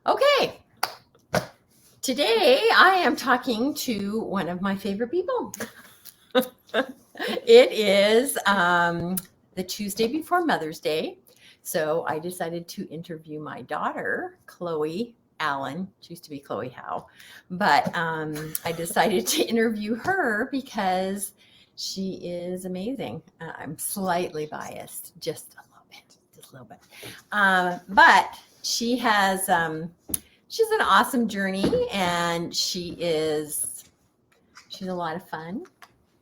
Okay. Today I am talking to one of my favorite people. It is the Tuesday before Mother's Day. So I decided to interview my daughter, Chloë Allen. She used to be Chloe Howe. But I decided to interview her because she is amazing. I'm slightly biased, just a little bit. But she has... she's an awesome journey, and she's a lot of fun.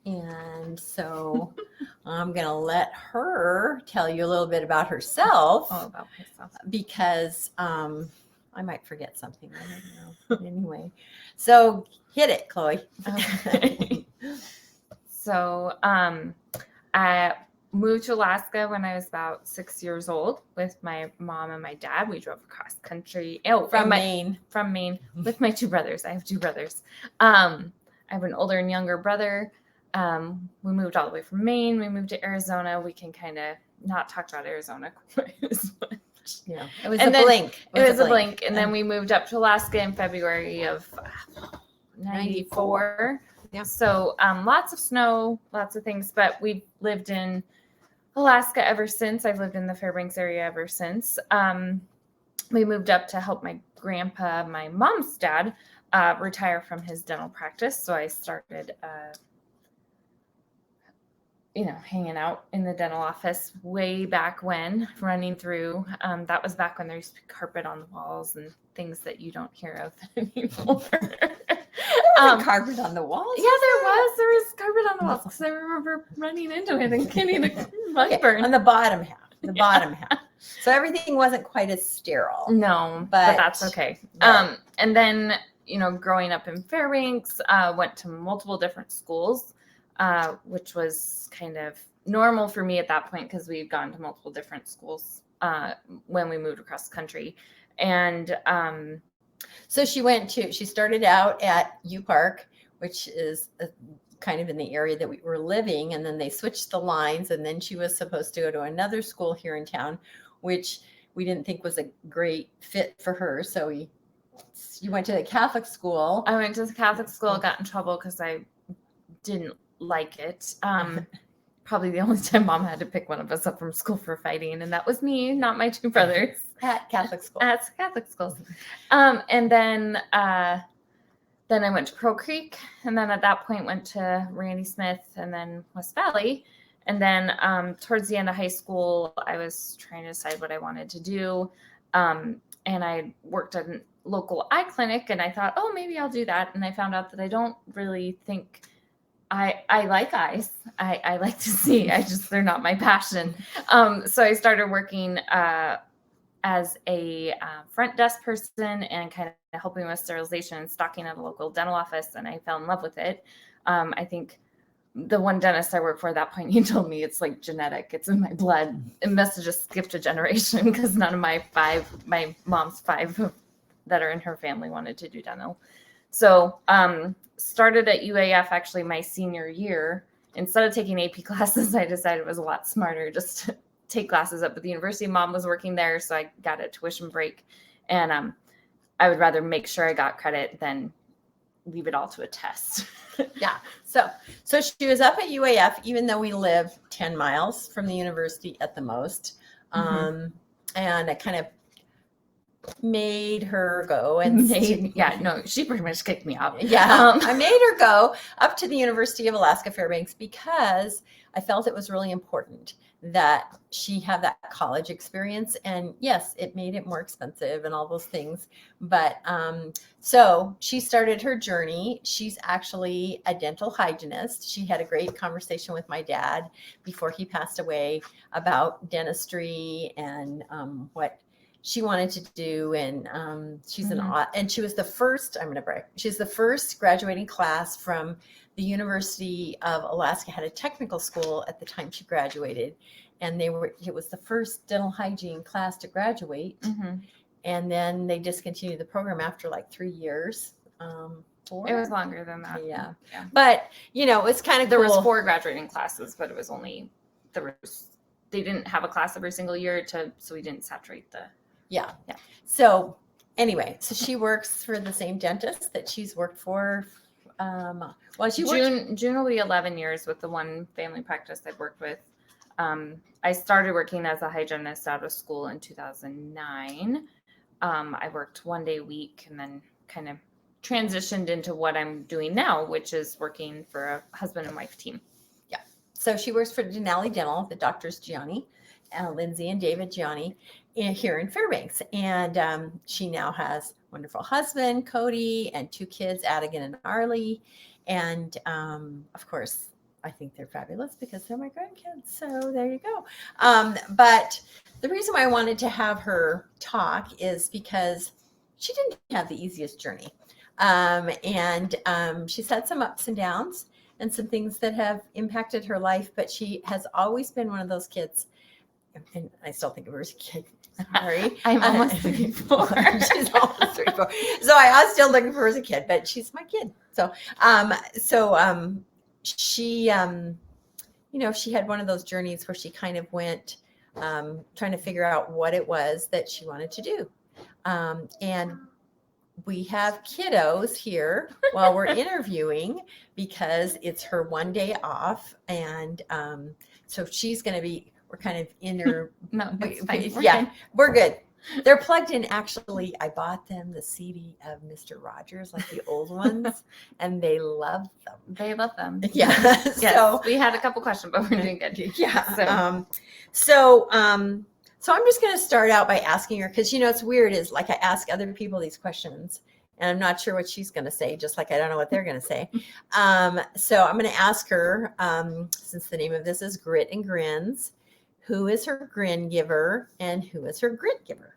And so I'm going to let her tell you a little bit about herself. All about myself. Because I might forget something. I don't know. Anyway, so hit it, Chloe. Okay. So I moved to Alaska when I was about 6 years old with my mom and my dad. We drove across country. From Maine. From Maine with my two brothers. I have two brothers. I have an older and younger brother. We moved all the way from Maine. We moved to Arizona. We can kind of not talk about Arizona quite as much. Yeah, it was a blink. It was a blink. And then we moved up to Alaska in February of 94. Yeah. So lots of snow, lots of things, but we've lived in Alaska ever since. I've lived in the Fairbanks area ever since. We moved up to help my grandpa, my mom's dad, retire from his dental practice. So I started, hanging out in the dental office way back when, running through. That was back when there used to be carpet on the walls and things that you don't hear of anymore. Carpet on the walls? Yeah, there was carpet on the walls because I remember running into it and getting a mug burn. On the bottom half. So everything wasn't quite as sterile. No, but that's okay. Yeah. And then, growing up in Fairbanks, went to multiple different schools, which was kind of normal for me at that point because we'd gone to multiple different schools when we moved across the country. And so she started out at U Park, which is kind of in the area that we were living. And then they switched the lines. And then she was supposed to go to another school here in town, which we didn't think was a great fit for her. So you went to the Catholic school. I went to the Catholic school, got in trouble because I didn't like it. Probably the only time Mom had to pick one of us up from school for fighting. And that was me, not my two brothers. At Catholic school. At Catholic schools. And then I went to Crow Creek. And then at that point went to Randy Smith and then West Valley. And then towards the end of high school, I was trying to decide what I wanted to do. And I worked at a local eye clinic. And I thought, maybe I'll do that. And I found out that I don't really think I like eyes. I like to see. They're not my passion. So I started working as a front desk person and kind of helping with sterilization and stocking at a local dental office. And I fell in love with it. I think the one dentist I worked for at that point, he told me it's like genetic. It's in my blood. It must have just skipped a generation because none of my mom's five that are in her family wanted to do dental. So started at UAF actually my senior year. Instead of taking AP classes, I decided it was a lot smarter just to take classes up at the university. Mom was working there, so I got a tuition break. And I would rather make sure I got credit than leave it all to a test. Yeah. So she was up at UAF, even though we live 10 miles from the university at the most. And I kind of made her go she pretty much kicked me out. I made her go up to the University of Alaska Fairbanks because I felt it was really important that she have that college experience. And yes, it made it more expensive and all those things. But so she started her journey. She's actually a dental hygienist. She had a great conversation with my dad before he passed away about dentistry and what she wanted to do. And she's and she was the first, I'm going to brag, she's the first graduating class from the University of Alaska. Had a technical school at the time she graduated, and it was the first dental hygiene class to graduate. And then they discontinued the program after like 3 years. 4? It was longer than that. Yeah. But it's kind of there cool. was 4 graduating classes, but it was only they didn't have a class every single year so we didn't saturate the Yeah. Yeah. So anyway, so she works for the same dentist that she's worked for. June will be 11 years with the one family practice I've worked with. I started working as a hygienist out of school in 2009. I worked 1 day a week and then kind of transitioned into what I'm doing now, which is working for a husband and wife team. Yeah. So she works for Denali Dental, the doctors Gianni, Lindsay and David Gianni here in Fairbanks. And she now has a wonderful husband, Cody, and 2 kids, Adigan and Arlie. And of course, I think they're fabulous because they're my grandkids. So there you go. But the reason why I wanted to have her talk is because she didn't have the easiest journey. And she's had some ups and downs and some things that have impacted her life, but she has always been one of those kids. And I still think of her as a kid. Sorry. I'm almost 34. She's almost 34. So I was still looking for her as a kid, but she's my kid. So, she, she had one of those journeys where she kind of went trying to figure out what it was that she wanted to do. And we have kiddos here while we're interviewing because it's her 1 day off. And so she's going to be, we're kind of in her. No, it's fine. We're good. They're plugged in. Actually, I bought them the CD of Mr. Rogers, like the old ones, and they love them. They love them. Yeah. Yes, So we had a couple questions, but we're doing good. Yeah. So I'm just going to start out by asking her, because, it's weird is like I ask other people these questions and I'm not sure what she's going to say, just like I don't know what they're going to say. So I'm going to ask her, since the name of this is Grit and Grins, who is her grin giver and who is her grit giver?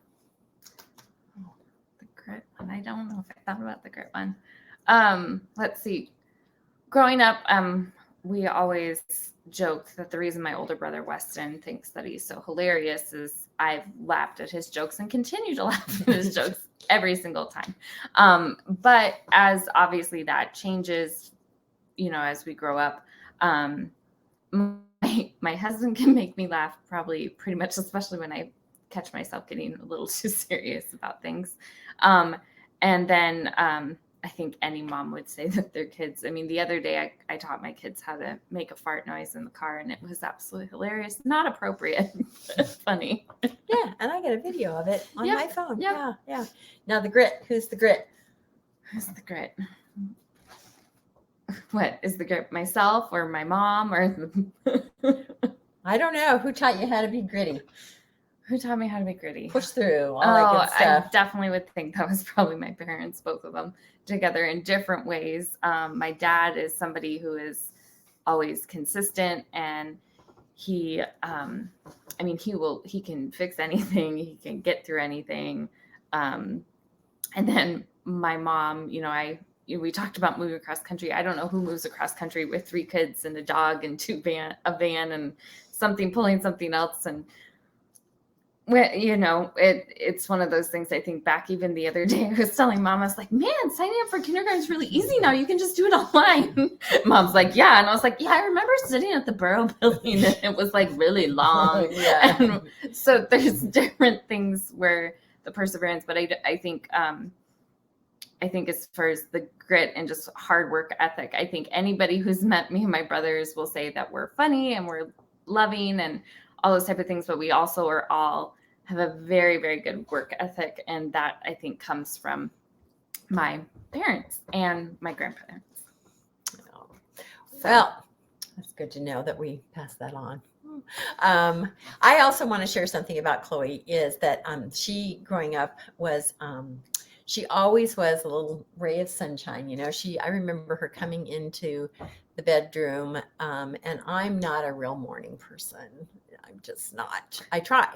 Oh, the grit one. I don't know if I thought about the grit one. Let's see. Growing up, we always joke that the reason my older brother Weston thinks that he's so hilarious is I've laughed at his jokes and continue to laugh at his jokes every single time. But as obviously that changes, as we grow up, my husband can make me laugh probably pretty much, especially when I catch myself getting a little too serious about things. And then I think any mom would say that their kids, the other day I taught my kids how to make a fart noise in the car and it was absolutely hilarious. Not appropriate, but funny. Yeah. And I got a video of it on my phone. Yeah. Yeah. Now the grit, who's the grit? Who's the grit? What is the grit? Myself or my mom or I don't know. Who taught you how to be gritty? Who taught me how to be gritty? Push through. All that good stuff. I definitely would think that was probably my parents, both of them together in different ways. My dad is somebody who is always consistent and he can fix anything. He can get through anything. And then my mom, we talked about moving across country. I don't know who moves across country with 3 kids and a dog and a van and something pulling something else. And it's one of those things. I think back even the other day, I was telling Mom, I was like, man, signing up for kindergarten is really easy now. You can just do it online. Mom's like, yeah. And I was like, yeah, I remember sitting at the Borough building and it was like really long. Yeah. And so there's different things where the perseverance, but I think as far as the grit and just hard work ethic, I think anybody who's met me and my brothers will say that we're funny and we're loving and all those type of things, but we also are all have a very, very good work ethic. And that I think comes from my parents and my grandparents. Well, that's good to know that we pass that on. I also want to share something about Chloe is that she growing up was she always was a little ray of sunshine. I remember her coming into the bedroom, and I'm not a real morning person. I'm just not. I try,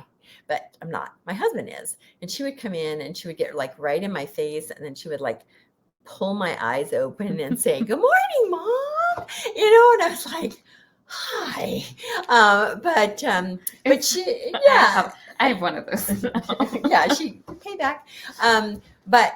but I'm not. My husband is. And she would come in and she would get like right in my face, and then she would like pull my eyes open and say, "Good morning, Mom." And I was like, "Hi." But she, yeah. I have one of those. Yeah, she pay back. But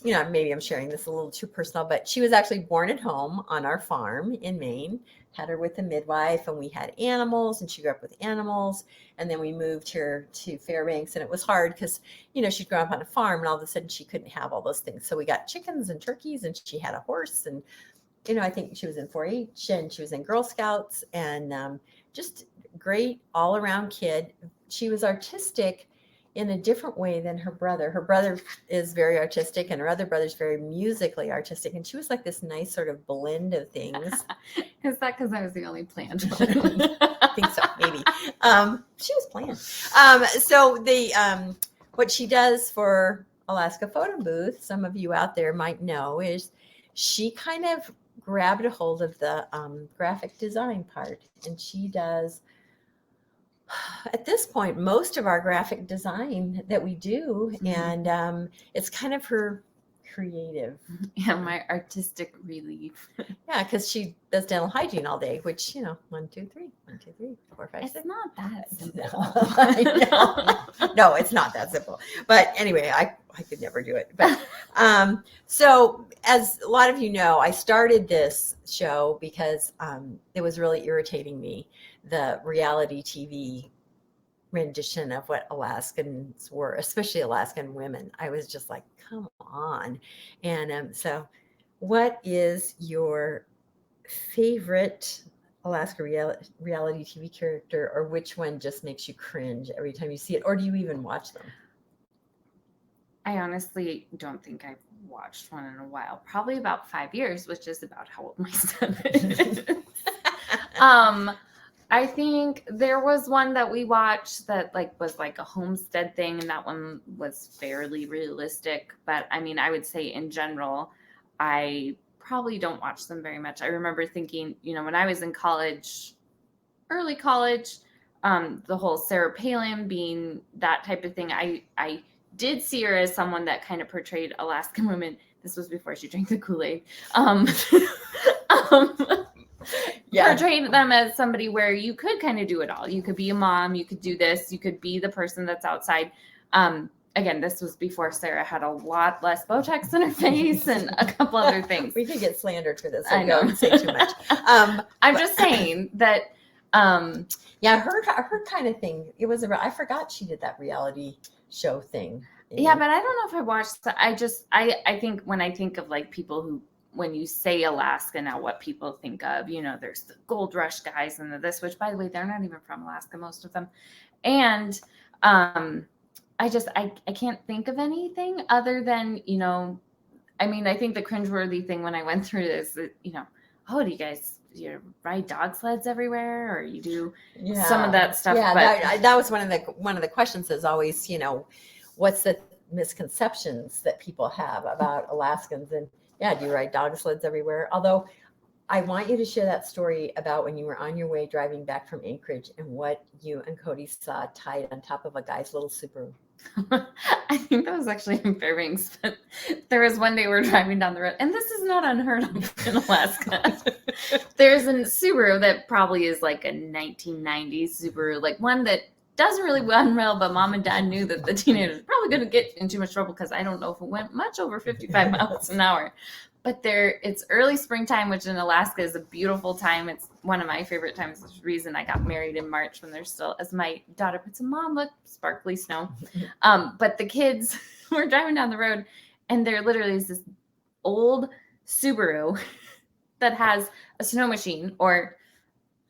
maybe I'm sharing this a little too personal, but she was actually born at home on our farm in Maine. Had her with a midwife, and we had animals, and she grew up with animals. And then we moved here to Fairbanks, and it was hard because, she'd grown up on a farm, and all of a sudden she couldn't have all those things. So we got chickens and turkeys, and she had a horse, and I think she was in 4-H, and she was in Girl Scouts, and just great all around kid. She was artistic in a different way than her brother. Her brother is very artistic, and her other brother's very musically artistic. And she was like this nice sort of blend of things. Is that because I was the only planned one? I think so, maybe. She was planned. So what she does for Alaska Photobooth, some of you out there might know, is she kind of grabbed a hold of the graphic design part, and she does, at this point, most of our graphic design that we do, and it's kind of her creative. Yeah, my artistic relief. Yeah, because she does dental hygiene all day, which, 1, 2, 3, 1, 2, 3, 4, 5, 6. It's not that simple. No, it's not that simple. But anyway, I could never do it. But so as a lot of you know, I started this show because it was really irritating me, the reality TV rendition of what Alaskans were, especially Alaskan women. I was just like, come on. And so what is your favorite Alaska reality TV character, or which one just makes you cringe every time you see it? Or do you even watch them? I honestly don't think I've watched one in a while. Probably about 5 years, which is about how old my son is. I think there was one that we watched that was like a homestead thing, and that one was fairly realistic. But I mean, I would say in general, I probably don't watch them very much. I remember thinking, when I was in college, early college, the whole Sarah Palin being that type of thing, I did see her as someone that kind of portrayed Alaskan women. This was before she drank the Kool-Aid. Portrayed them as somebody where you could kind of do it all. You could be a mom, you could do this, you could be the person that's outside. Again, this was before Sarah had a lot less Botox in her face and a couple other things. We could get slandered for this. So I know. Don't say too much. I'm just saying that. Her kind of thing. It was I forgot she did that reality show thing. Yeah, but I don't know if I watched. I think when I think of people who, when you say Alaska now, what people think of, there's the Gold Rush guys and this, which by the way, they're not even from Alaska, most of them. And I can't think of anything other than, I think the cringeworthy thing when I went through this, do you guys, ride dog sleds everywhere, or you do some of that stuff? Yeah, but that was one of the questions is always, what's the misconceptions that people have about Alaskans? And yeah, do you ride dog sleds everywhere? Although I want you to share that story about when you were on your way driving back from Anchorage and what you and Cody saw tied on top of a guy's little Subaru. I think that was actually in Fairbanks. But there was one day we were driving down the road, and this is not unheard of in Alaska. There's a Subaru that probably is like a 1990s Subaru, one that doesn't really run well, but mom and dad knew that the teenager was probably going to get in too much trouble because I don't know if it went much over 55 miles an hour. But it's early springtime, which in Alaska is a beautiful time. It's one of my favorite times. There's a reason I got married in March when there's still, as my daughter puts in, Mom, look, sparkly snow. But the kids were driving down the road, and there literally is this old Subaru that has a snow machine or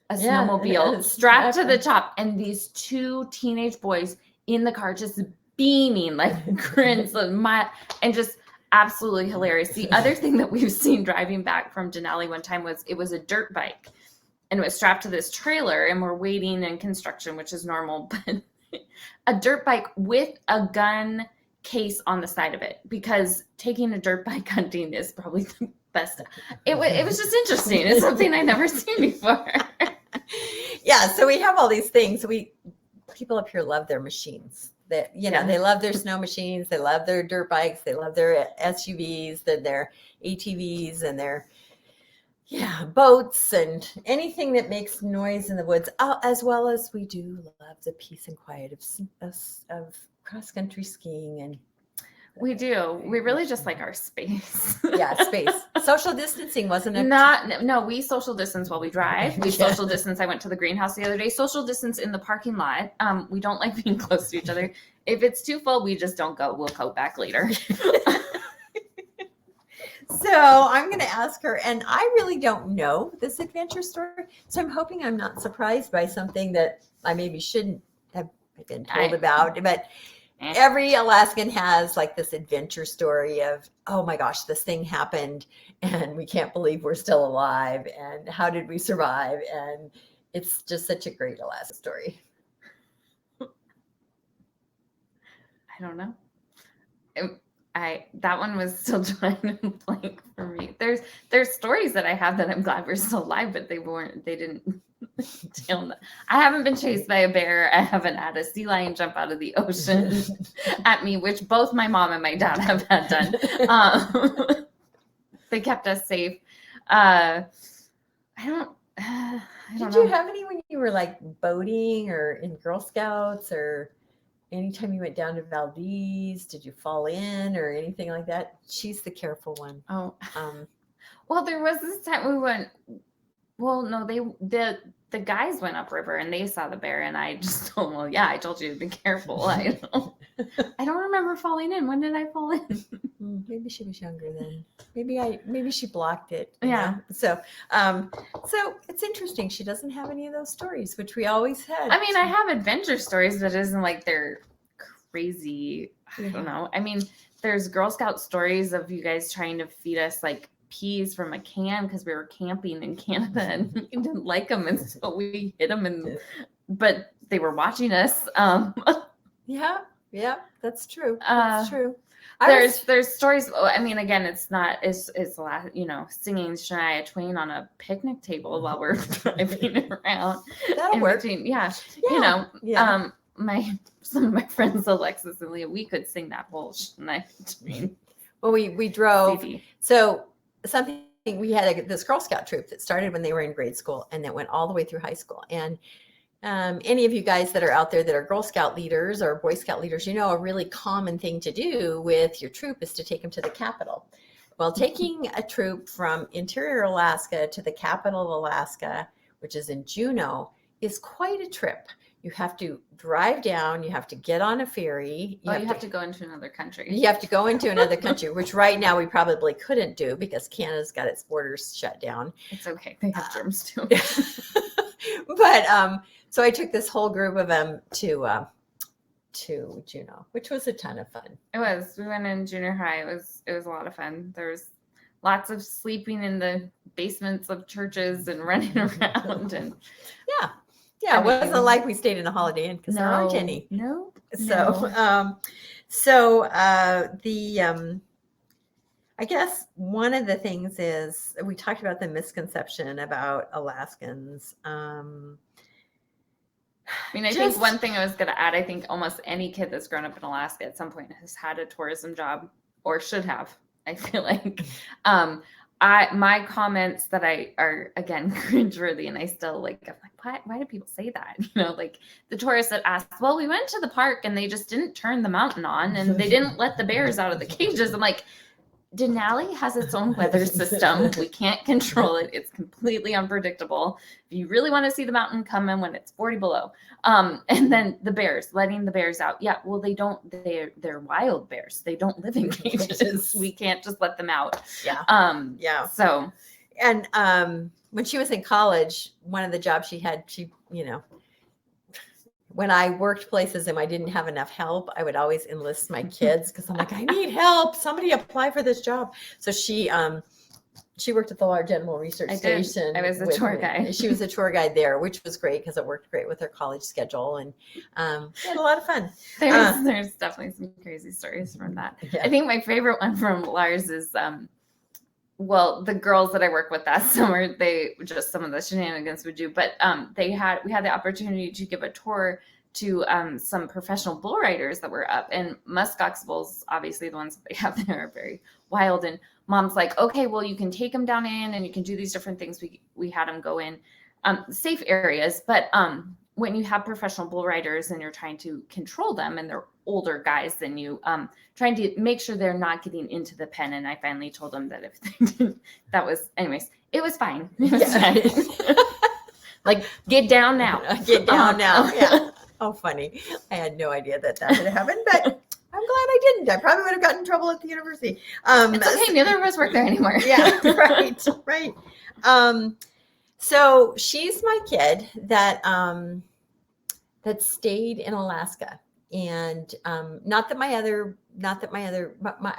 a snowmobile strapped to the top, and these two teenage boys in the car just beaming like grins and just absolutely hilarious. The other thing that we've seen driving back from Denali one time was it was a dirt bike, and it was strapped to this trailer, and we're waiting in construction, which is normal, but a dirt bike with a gun case on the side of it, because taking a dirt bike hunting is probably the best. It was just interesting. It's something I'd never seen before. Yeah, so we have all these things. People up here love their machines. They love their snow machines. They love their dirt bikes. They love their SUVs, their ATVs, and their boats, and anything that makes noise in the woods. As well as we do love the peace and quiet of cross country skiing. And We do. We really just like our space. Yeah, space. Social distancing wasn't a No, we social distance while we drive. We Yeah. social distance. I went to the greenhouse the other day. Social distance in the parking lot. We don't like being close to each other. If it's too full, we just don't go. We'll go back later. So I'm going to ask her, and I really don't know this adventure story, so I'm hoping I'm not surprised by something that I maybe shouldn't have been told about. But every Alaskan has like this adventure story of, oh my gosh, this thing happened, and we can't believe we're still alive, and how did we survive? And it's just such a great Alaska story. I don't know. That one was still drawing in blank for me. There's stories that I have that I'm glad we're still alive, but they didn't I haven't been chased by a bear. I haven't had a sea lion jump out of the ocean at me, which both my mom and my dad have had done. They kept us safe. I don't Did know. you have any when you were like boating or in Girl Scouts, or anytime you went down to Valdez? Did you fall in or anything like that? She's the careful one. Oh, well, there was this time we went. Well, no, the guys went upriver and they saw the bear, and I just told them, well, yeah, I told you to be careful. I don't remember falling in. When did I fall in? Maybe she was younger then. Maybe she blocked it. Yeah. So it's interesting. She doesn't have any of those stories, which we always had. I mean, I have adventure stories, but it isn't like they're crazy. I don't know. I mean, there's Girl Scout stories of you guys trying to feed us like peas from a can because we were camping in Canada and we didn't like them, and so we hid them, but they were watching us. Yeah, that's true. That's true. There's stories. I mean, again, it's a lot, singing Shania Twain on a picnic table while we're driving around. That'll work. Some of my friends, Alexis and Leah, we could sing that whole Shania Twain. Well, we drove. CD. So we had this Girl Scout troop that started when they were in grade school and that went all the way through high school. And any of you guys that are out there that are Girl Scout leaders or Boy Scout leaders, a really common thing to do with your troop is to take them to the capital. Well, taking a troop from interior Alaska to the capital of Alaska, which is in Juneau, is quite a trip. You have to drive down. You have to get on a ferry. You have to go into another country. You have to go into another country, which right now we probably couldn't do because Canada's got its borders shut down. It's okay. They have germs too. But so I took this whole group of them to Juneau, which was a ton of fun. It was. We went in junior high. It was a lot of fun. There was lots of sleeping in the basements of churches and running around and Yeah, it wasn't like we stayed in a Holiday Inn because there aren't any. No. I guess one of the things is we talked about the misconception about Alaskans. I think one thing I was going to add, I think almost any kid that's grown up in Alaska at some point has had a tourism job or should have. I feel like my comments that are again cringeworthy, and I still I'm like, why do people say that? Like the tourists that ask, well, we went to the park and they just didn't turn the mountain on and they didn't let the bears out of the cages. I'm like, Denali has its own weather system. We can't control it. It's completely unpredictable. If you really want to see the mountain, come in when it's 40 below. And then the bears, letting the bears out. Yeah, well, they're wild bears. They don't live in cages. We can't just let them out. Yeah. So, and when she was in college, one of the jobs she had, when I worked places and I didn't have enough help, I would always enlist my kids because I'm like, I need help. Somebody apply for this job. So she worked at the Large Animal Research Station. I was a tour guide. She was a tour guide there, which was great because it worked great with her college schedule, and we had a lot of fun. There's definitely some crazy stories from that. Yeah. I think my favorite one from Lars is the girls that I work with that summer, they just some of the shenanigans we do, but we had the opportunity to give a tour to some professional bull riders that were up, and muskox bulls, obviously the ones that they have there are very wild, and mom's like, okay, well, you can take them down in and you can do these different things. We had them go in safe areas, but when you have professional bull riders and you're trying to control them and they're older guys than you, trying to make sure they're not getting into the pen. And I finally told them that if they didn't, anyways, it was fine. It was fine. Like, get down now. Get down now. Yeah. Oh, funny. I had no idea that would happen, but I'm glad I didn't. I probably would have gotten in trouble at the university. It's okay. Neither of us work there anymore. Yeah, right. So she's my kid that stayed in Alaska, and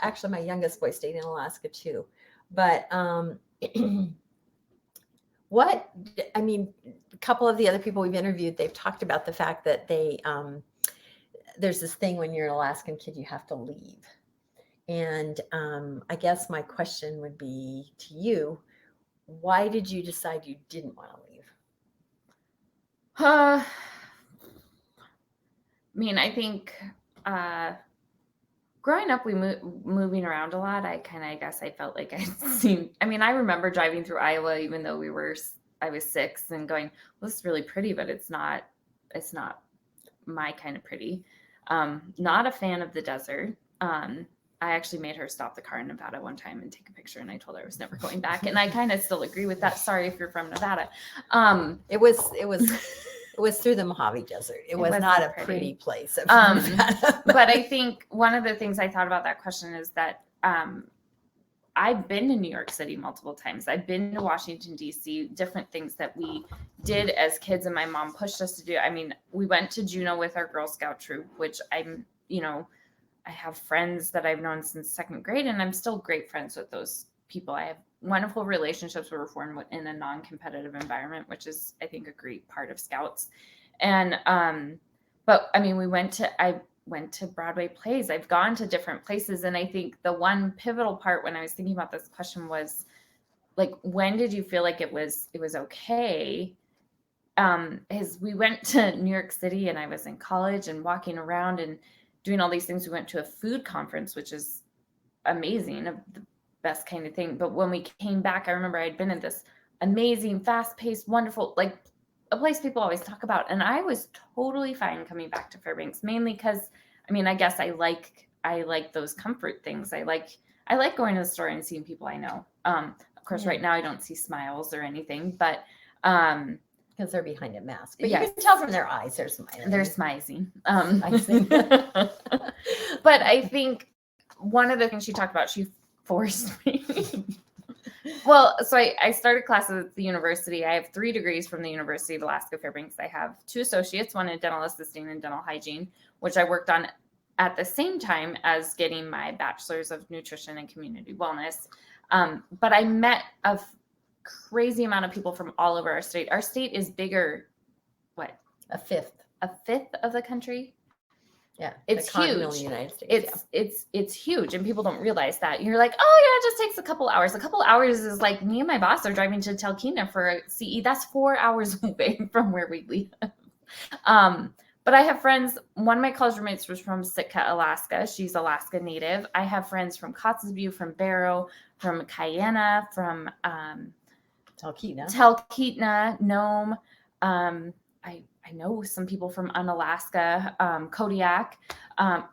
actually my youngest boy stayed in Alaska too, but a couple of the other people we've interviewed, they've talked about the fact that there's this thing when you're an Alaskan kid, you have to leave. And I guess my question would be to you, why did you decide you didn't want to leave? I think growing up, moving around a lot. I guess I felt like I remember driving through Iowa, even though I was 6, and going, well, this is really pretty, but it's not my kind of pretty. Not a fan of the desert. I actually made her stop the car in Nevada one time and take a picture, and I told her I was never going back. And I kind of still agree with that. Sorry if you're from Nevada. It was through the Mojave Desert. It was not a pretty place. But I think one of the things I thought about that question is that I've been to New York City multiple times. I've been to Washington, D.C., different things that we did as kids and my mom pushed us to do. We went to Juneau with our Girl Scout troop, which I have friends that I've known since 2nd grade, and I'm still great friends with those people. I have wonderful relationships were formed in a non-competitive environment, which is, I think, a great part of Scouts. And, but I went to Broadway plays. I've gone to different places. And I think the one pivotal part when I was thinking about this question was, like, when did you feel like it was okay? Is we went to New York City and I was in college and walking around and doing all these things. We went to a food conference, which is amazing, the best kind of thing. But when we came back, I remember I'd been in this amazing, fast-paced, wonderful, like a place people always talk about. And I was totally fine coming back to Fairbanks, mainly because, I guess I like those comfort things. I like going to the store and seeing people I know. Of course, right now I don't see smiles or anything, but because they're behind a mask. But you can tell from their eyes they're smiling. They're smizing. But I think one of the things she talked about, she forced me. Well, so I started classes at the university. I have 3 degrees from the University of Alaska Fairbanks. I have 2 associates, one in dental assisting and dental hygiene, which I worked on at the same time as getting my bachelor's of nutrition and community wellness. But I met a crazy amount of people from all over our state. Our state is bigger, what? A fifth of the country. Yeah, it's huge. United States, it's huge, and people don't realize that. You're like, oh yeah, it just takes a couple hours. A couple hours is like me and my boss are driving to Talkeetna for a CE. That's 4 hours away from where we live. But I have friends. One of my college roommates was from Sitka, Alaska. She's Alaska native. I have friends from Kotzebue, from Barrow, from Cayena, from Talkeetna, Nome. I know some people from Unalaska, Kodiak,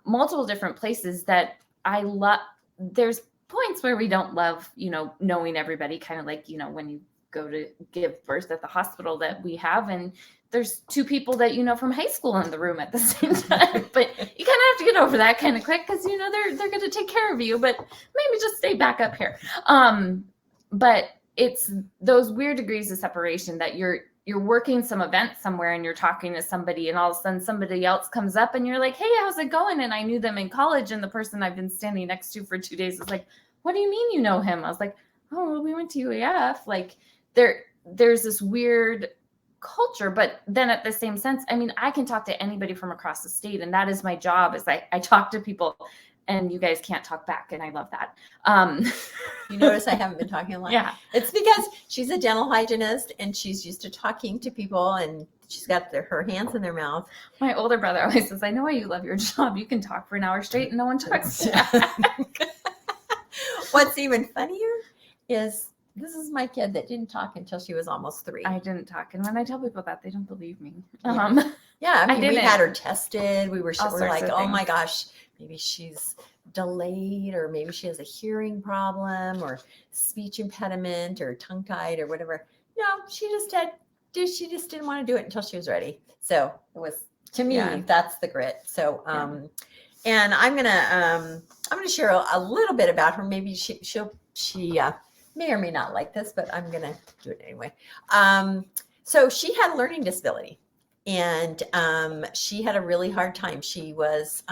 multiple different places that I love. There's points where we don't love, knowing everybody, kind of like, when you go to give birth at the hospital that we have, and there's 2 people that from high school in the room at the same time. But you kind of have to get over that kind of quick because they're going to take care of you, but maybe just stay back up here. But it's those weird degrees of separation that you're working some event somewhere and you're talking to somebody, and all of a sudden somebody else comes up and you're like, hey, how's it going? And I knew them in college, and the person I've been standing next to for 2 days is like, what do you mean you know him? I was like, oh, well, we went to UAF. Like there's this weird culture, but then at the same sense, I can talk to anybody from across the state, and that is my job, is I talk to people, and you guys can't talk back, and I love that. You notice I haven't been talking a lot. Yeah. It's because she's a dental hygienist, and she's used to talking to people, and she's got her hands in their mouth. My older brother always says, I know why you love your job. You can talk for an hour straight and no one talks back. What's even funnier is this is my kid that didn't talk until she was almost 3. I didn't talk. And when I tell people that, they don't believe me. Yeah. Yeah, I mean, we didn't. had her tested. We're All like, sorts of oh my things. gosh, maybe she's delayed, or maybe she has a hearing problem, or speech impediment, or tongue tied, or whatever. No, she just didn't want to do it until she was ready. So it was, to me, Yeah. that's the grit. So, and I'm gonna share a little bit about her. Maybe she may or may not like this, but I'm gonna do it anyway. So she had a learning disability, and she had a really hard time. She was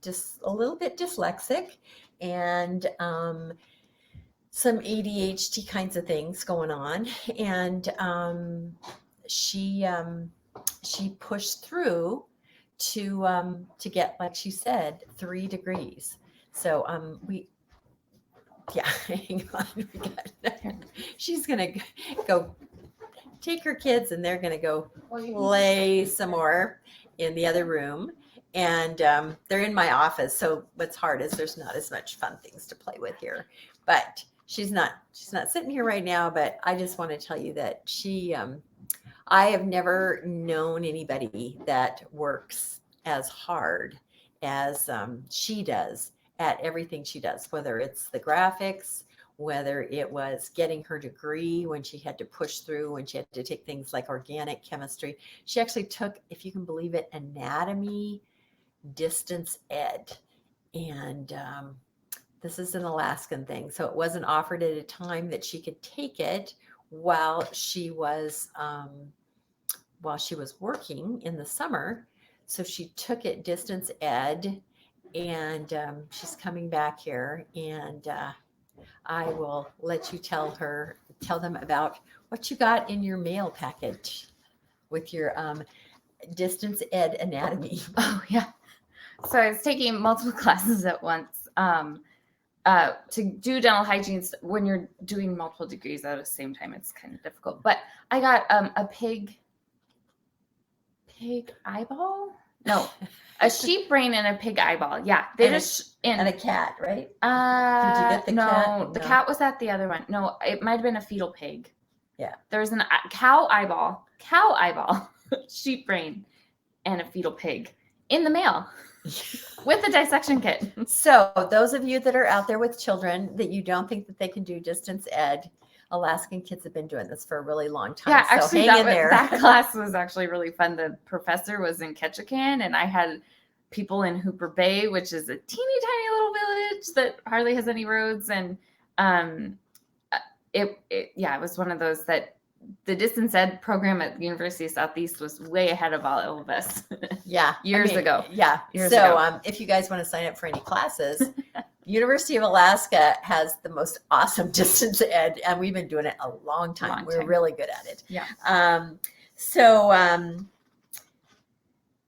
just a little bit dyslexic, and some ADHD kinds of things going on, and she pushed through to get, like she said, 3 degrees. So hang on, she's gonna go take her kids, and they're gonna go play some more in the other room. And they're in my office, so what's hard is there's not as much fun things to play with here. But she's not sitting here right now. But I just want to tell you that I have never known anybody that works as hard as she does at everything she does, whether it's the graphics, whether it was getting her degree when she had to push through, when she had to take things like organic chemistry. She actually took, if you can believe it, anatomy distance ed. And this is an Alaskan thing. So it wasn't offered at a time that she could take it while she was working in the summer. So she took it distance ed, and she's coming back here, and I will let you tell them about what you got in your mail package with your distance ed anatomy. Oh yeah. So I was taking multiple classes at once to do dental hygiene. When you're doing multiple degrees at the same time, it's kind of difficult. But I got a pig eyeball. No, a sheep brain and a pig eyeball. Yeah, and a cat, right? Did you get the cat? No, the cat was at the other one. No, it might have been a fetal pig. Yeah, there was a cow eyeball, sheep brain, and a fetal pig in the mail with the dissection kit. So those of you that are out there with children that you don't think that they can do distance ed, Alaskan kids have been doing this for a really long time. Yeah, so actually, hang in there. That class was actually really fun. The professor was in Ketchikan, and I had people in Hooper Bay, which is a teeny tiny little village that hardly has any roads. And it was one of those that the distance ed program at the University of Southeast was way ahead of all of us. Yeah. years ago. Yeah. Years ago. If you guys want to sign up for any classes, University of Alaska has the most awesome distance ed, and we've been doing it a long time. We're really good at it. Yeah.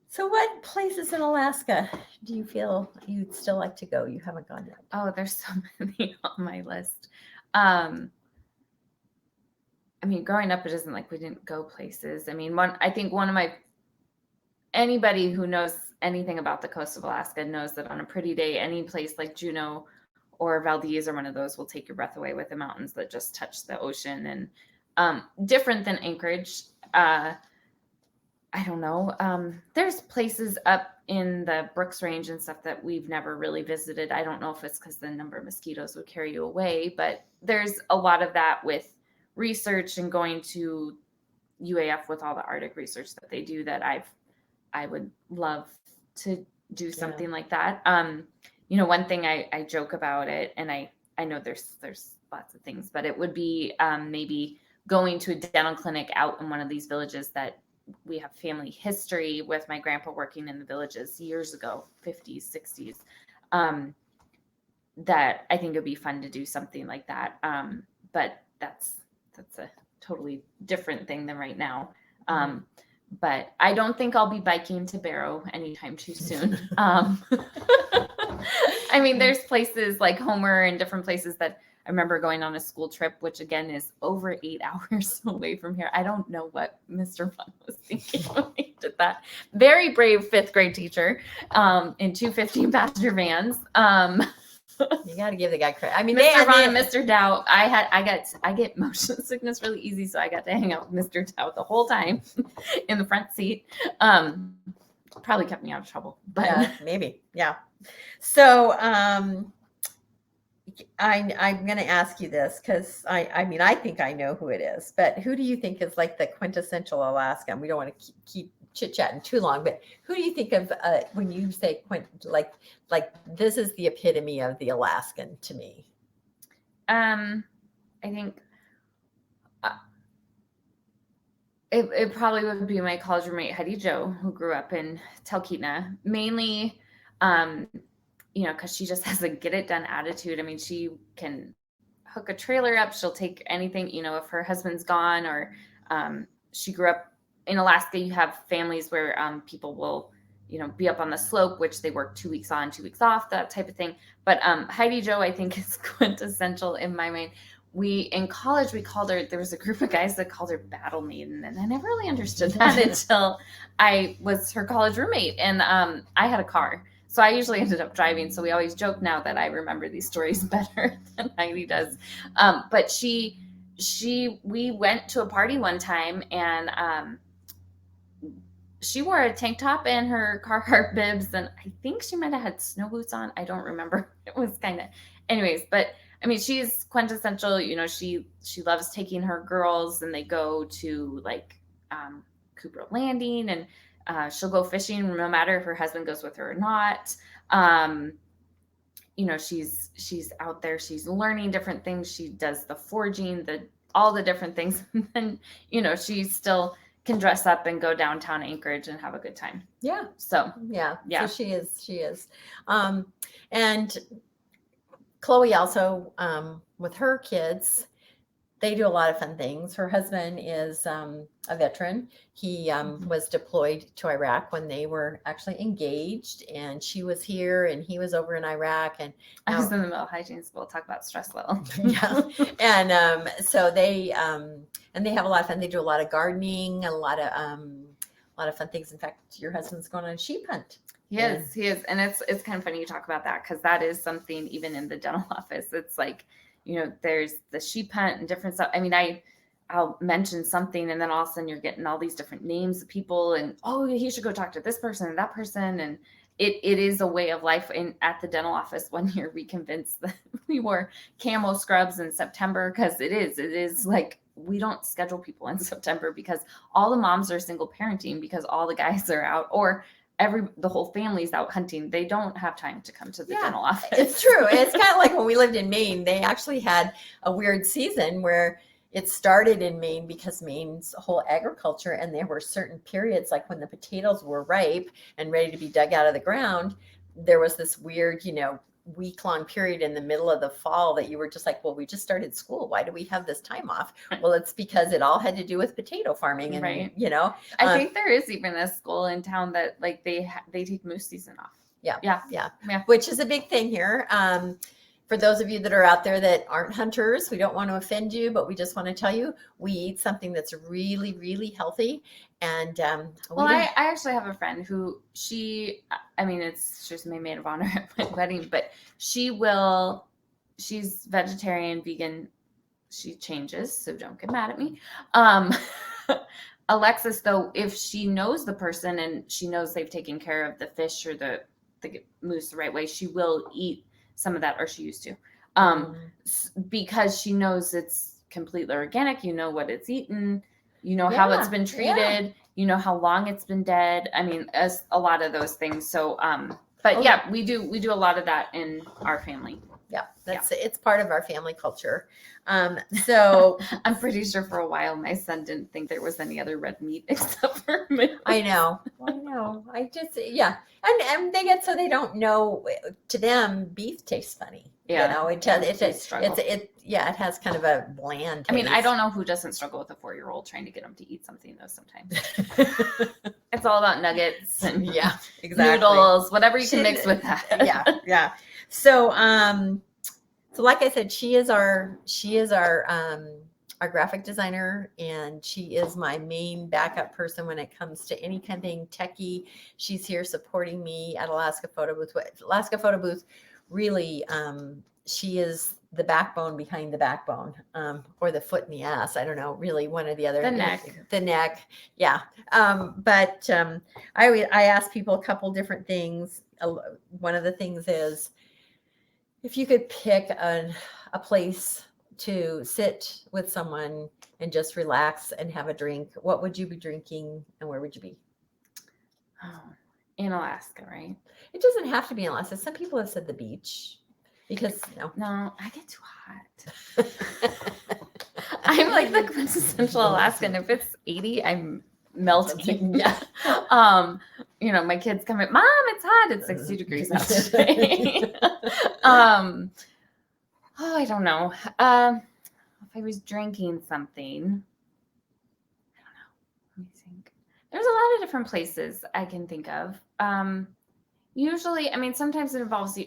So what places in Alaska do you feel you'd still like to go? You haven't gone yet. Oh, there's so many on my list. Growing up, it isn't like we didn't go places. Anybody who knows anything about the coast of Alaska knows that on a pretty day, any place like Juneau or Valdez or one of those will take your breath away with the mountains that just touch the ocean. And different than Anchorage. I don't know. There's places up in the Brooks Range and stuff that we've never really visited. I don't know if it's because the number of mosquitoes would carry you away, but there's a lot of that with research and going to UAF with all the Arctic research that they do that I would love to do something like that. One thing I joke about it, and I know there's lots of things, but it would be maybe going to a dental clinic out in one of these villages that we have family history with. My grandpa working in the villages years ago, 50s, 60s, that I think it'd be fun to do something like that. But that's a totally different thing than right now. But I don't think I'll be biking to Barrow anytime too soon. There's places like Homer and different places that I remember going on a school trip, which again is over 8 hours away from here. I don't know what Mr. Fun was thinking when he did that. Very brave 5th grade teacher in 2 15-passenger vans. You got to give the guy credit. I mean, Mr. Vaughn and Mr. Dow. I get motion sickness really easy, so I got to hang out with Mr. Dow the whole time in the front seat. Probably kept me out of trouble, but yeah, maybe. Yeah. So I'm going to ask you this because I mean, I think I know who it is, but who do you think is like the quintessential Alaskan? We don't want to keep chit-chatting too long, but who do you think of when you say like this is the epitome of the Alaskan to me? I think it probably would be my college roommate Heidi Jo, who grew up in Talkeetna, mainly you know, because she just has a get it done attitude. I mean, she can hook a trailer up, she'll take anything, you know, if her husband's gone, or she grew up in Alaska. You have families where people will, you know, be up on the slope, which they work 2 weeks on, 2 weeks off, that type of thing. But Heidi Jo, I think, is quintessential in my mind. In college, we called her, there was a group of guys that called her Battle Maiden. And I never really understood that until I was her college roommate. And I had a car. So I usually ended up driving. So we always joke now that I remember these stories better than Heidi does. But we went to a party one time, and she wore a tank top and her Carhartt bibs, and I think she might have had snow boots on. I don't remember. It was kind of, anyways. But I mean, she's quintessential. You know, she loves taking her girls, and they go to like Cooper Landing, and she'll go fishing no matter if her husband goes with her or not. You know, she's out there. She's learning different things. She does the forging, all the different things, and you know, she still can dress up and go downtown Anchorage and have a good time. Yeah. So yeah. Yeah. So she is. And Chloe also, with her kids, they do a lot of fun things. Her husband is a veteran. He was deployed to Iraq when they were actually engaged, and she was here and he was over in Iraq. And I was in the middle of hygiene school, talk about stress level. yeah. And so they have a lot of fun. They do a lot of gardening, a lot of fun things. In fact, your husband's going on a sheep hunt. He is. And it's kind of funny you talk about that, because that is something even in the dental office. It's like, you know, there's the sheep hunt and different stuff. I mean, I'll mention something, and then all of a sudden you're getting all these different names of people, and oh, you should go talk to this person and that person. And it is a way of life. At the dental office one year, we convinced that we wore camo scrubs in September, because it is like, we don't schedule people in September because all the moms are single parenting, because all the guys are out, or the whole family's out hunting. They don't have time to come to the dental office. It's true. It's kind of like when we lived in Maine, they actually had a weird season where it started in Maine because Maine's whole agriculture, and there were certain periods, like when the potatoes were ripe and ready to be dug out of the ground, there was this weird, you know, week-long period in the middle of the fall that you were just like, well, we just started school. Why do we have this time off? Well, it's because it all had to do with potato farming. And, right. You know, I think there is even a school in town that like they take moose season off. Yeah. Which is a big thing here. For those of you that are out there that aren't hunters, we don't want to offend you, but we just want to tell you, we eat something that's really, really healthy. And I actually have a friend who she's my maid of honor at my wedding, but she's vegetarian, vegan. She changes, so don't get mad at me. Alexis, though, if she knows the person and she knows they've taken care of the fish or the moose the right way, she will eat some of that, or she used to, because she knows it's completely organic. You know what it's eaten, you know how it's been treated, you know how long it's been dead. I mean, as a lot of those things. So, we do a lot of that in our family. Yeah, it's part of our family culture. So I'm pretty sure for a while my son didn't think there was any other red meat except for me. I know. I just, and they get, so they don't know. To them, beef tastes funny. Yeah, you know, it has kind of a bland taste. I mean, I don't know who doesn't struggle with a 4-year-old trying to get them to eat something though. Sometimes it's all about nuggets and noodles, whatever you can mix with that. Yeah. So, so like I said, she is our graphic designer, and she is my main backup person when it comes to any kind of thing techy. She's here supporting me at Alaska Photobooth. Alaska Photobooth really, she is the backbone behind the backbone, or the foot in the ass. I don't know, really one or the other. The neck. Yeah. I ask people a couple different things. One of the things is, if you could pick a place to sit with someone and just relax and have a drink, what would you be drinking and where would you be? Oh, in Alaska, right? It doesn't have to be in Alaska. Some people have said the beach because no, I get too hot. I'm like the quintessential Alaskan. If it's 80, I'm melting. Yeah. My kids come in, Mom, it's hot. It's 60 degrees out today. I don't know. If I was drinking something, I don't know. Let me think. There's a lot of different places I can think of. Usually, sometimes it involves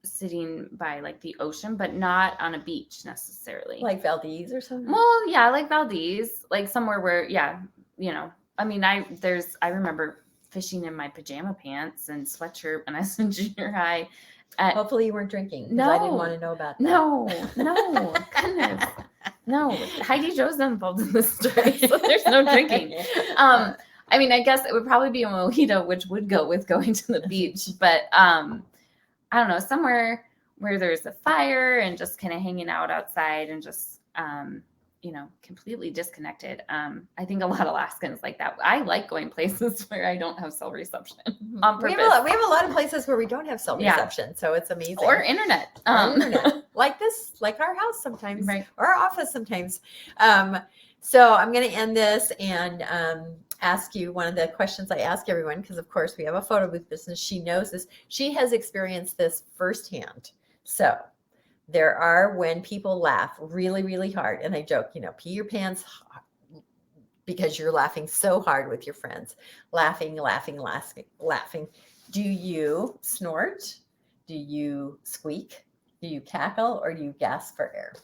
sitting by like the ocean, but not on a beach necessarily. Like Valdez or something? Well, yeah, like Valdez, like somewhere where, I remember fishing in my pajama pants and sweatshirt when I was in junior high. Hopefully you weren't drinking. No, I didn't want to know about that. No, goodness. No, Heidi Joe's not involved in this story, so there's no drinking. I guess it would probably be a mojito, which would go with going to the beach, but I don't know, somewhere where there's a fire and just kind of hanging out outside and just, completely disconnected. I think a lot of Alaskans like that. I like going places where I don't have cell reception on purpose. We have a lot of places where we don't have cell reception, so it's amazing. Or internet. Like this, like our house sometimes, right. Or our office sometimes. So I'm going to end this and ask you one of the questions I ask everyone, because of course we have a photo booth business. She knows this. She has experienced this firsthand. So there are, when people laugh really, really hard, and I joke, pee your pants because you're laughing so hard with your friends, laughing. Do you snort? Do you squeak? Do you cackle, or do you gasp for air?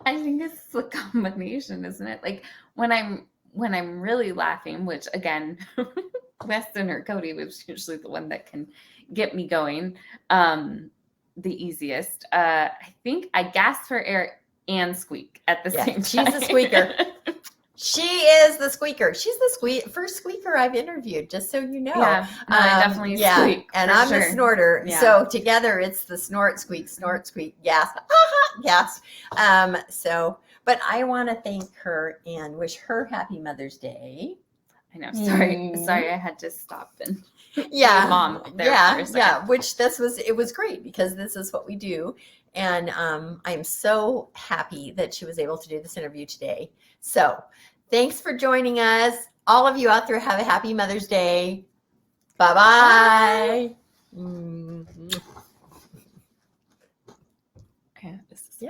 I think it's a combination, isn't it? Like when I'm really laughing, which again, Weston or Cody was usually the one that can get me going the easiest. I think I gasp for air and squeak at the same time. She's the squeaker. She is the squeaker. She's the first squeaker I've interviewed, just so you know. Yeah, no, I definitely squeak. And I'm the snorter. Yeah. So together it's the snort, squeak, gasp, gasp. But I want to thank her and wish her happy Mother's Day. I know. Sorry, I had to stop and Mom there. Which it was great because this is what we do. And I'm so happy that she was able to do this interview today. So thanks for joining us. All of you out there, have a happy Mother's Day. Bye-bye. Yeah, this is